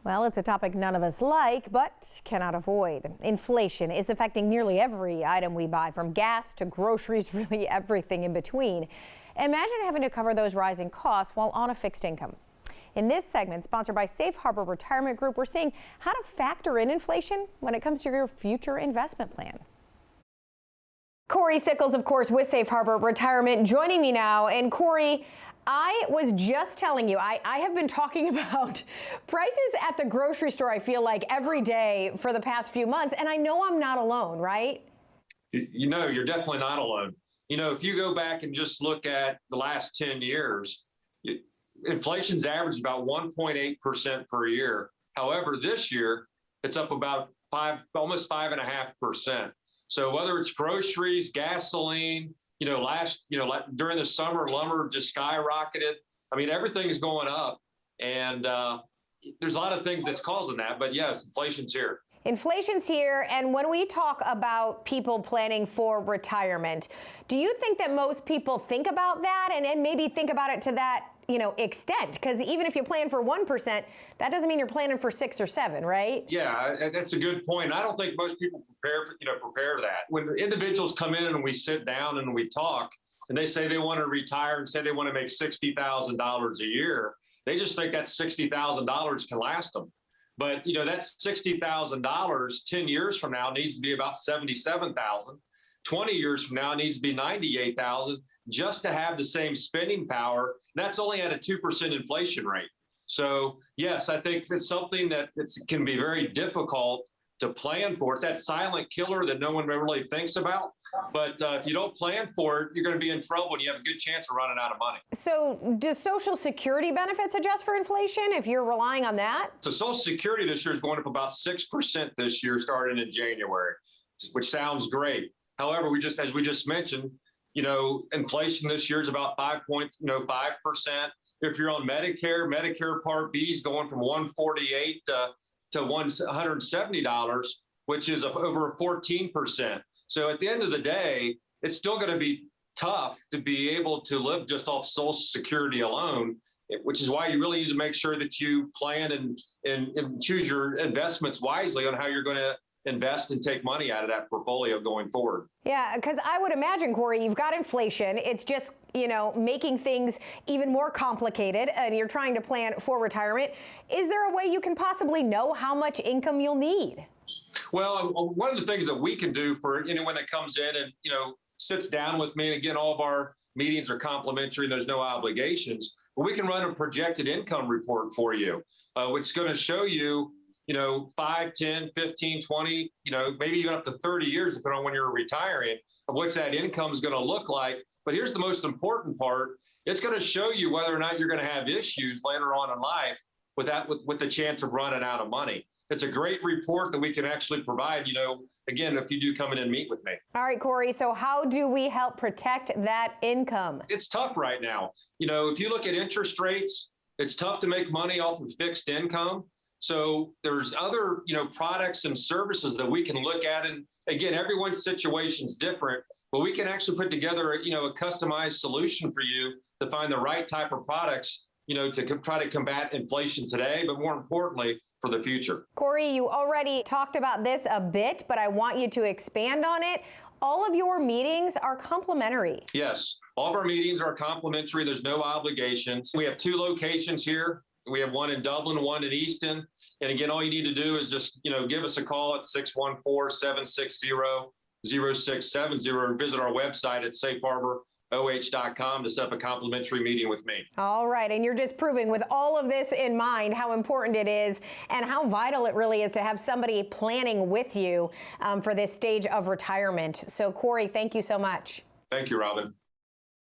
Well, it's a topic none of us like, but cannot avoid. Inflation is affecting nearly every item we buy, from gas to groceries, really everything in between. Imagine having to cover those rising costs while on a fixed income. In this segment, sponsored by Safe Harbor Retirement Group, we're seeing how to factor in inflation when it comes to your future investment plan. Corey Sickles, of course, with Safe Harbor Retirement, joining me now. And Corey, I was just telling you, I have been talking about prices at the grocery store, I feel like, every day for the past few months. And I know I'm not alone, right? You know, you're definitely not alone. You know, if you go back and just look at the last 10 years, inflation's averaged about 1.8% per year. However, this year, it's up about almost 5.5%. So whether it's groceries, gasoline, during the summer, lumber just skyrocketed. I mean, everything's going up, and there's a lot of things that's causing that. But yes, inflation's here. Inflation's here, and when we talk about people planning for retirement, do you think that most people think about that and maybe think about it to that extent? Because even if you plan for 1%, that doesn't mean you're planning for 6 or 7, right? Yeah, that's a good point. I don't think most people prepare for that. When individuals come in and we sit down and we talk, and they say they want to retire and say they want to make $60,000 a year, they just think that $60,000 can last them. But that $60,000 10 years from now needs to be about $77,000. 20 years from now it needs to be $98,000 just to have the same spending power. That's only at a 2% inflation rate. So yes, I think it's something that can be very difficult to plan for. It's that silent killer that no one really thinks about. But if you don't plan for it, you're going to be in trouble and you have a good chance of running out of money. So does Social Security benefits adjust for inflation if you're relying on that? So Social Security this year is going up about 6% this year, starting in January, which sounds great. However, as we just mentioned, inflation this year is about 5%. If you're on Medicare Part B is going from $148 to $170, which is over 14%. So at the end of the day, it's still going to be tough to be able to live just off Social Security alone, which is why you really need to make sure that you plan and choose your investments wisely on how you're going to invest and take money out of that portfolio going forward. Yeah, because I would imagine, Corey, you've got inflation. It's just, making things even more complicated, and you're trying to plan for retirement. Is there a way you can possibly know how much income you'll need? Well, one of the things that we can do for anyone that comes in and, sits down with me, and again, all of our meetings are complimentary, there's no obligations, but we can run a projected income report for you, which is going to show you 5, 10, 15, 20, maybe even up to 30 years, depending on when you're retiring, of what that income is going to look like. But here's the most important part. It's going to show you whether or not you're going to have issues later on in life with the chance of running out of money. It's a great report that we can actually provide, again, if you do come in and meet with me. All right, Corey, so how do we help protect that income? It's tough right now. If you look at interest rates, it's tough to make money off of fixed income. So there's other, products and services that we can look at. And again, everyone's situation is different, but we can actually put together, a customized solution for you to find the right type of products, to try to combat inflation today, but more importantly, for the future. Corey, you already talked about this a bit, but I want you to expand on it. All of your meetings are complimentary. Yes, all of our meetings are complimentary. There's no obligations. We have 2 locations here. We have one in Dublin, one in Easton. And again, all you need to do is just, give us a call at 614-760-0670 and visit our website at safeharboroh.com to set up a complimentary meeting with me. All right. And you're just proving with all of this in mind how important it is and how vital it really is to have somebody planning with you for this stage of retirement. So, Corey, thank you so much. Thank you, Robin.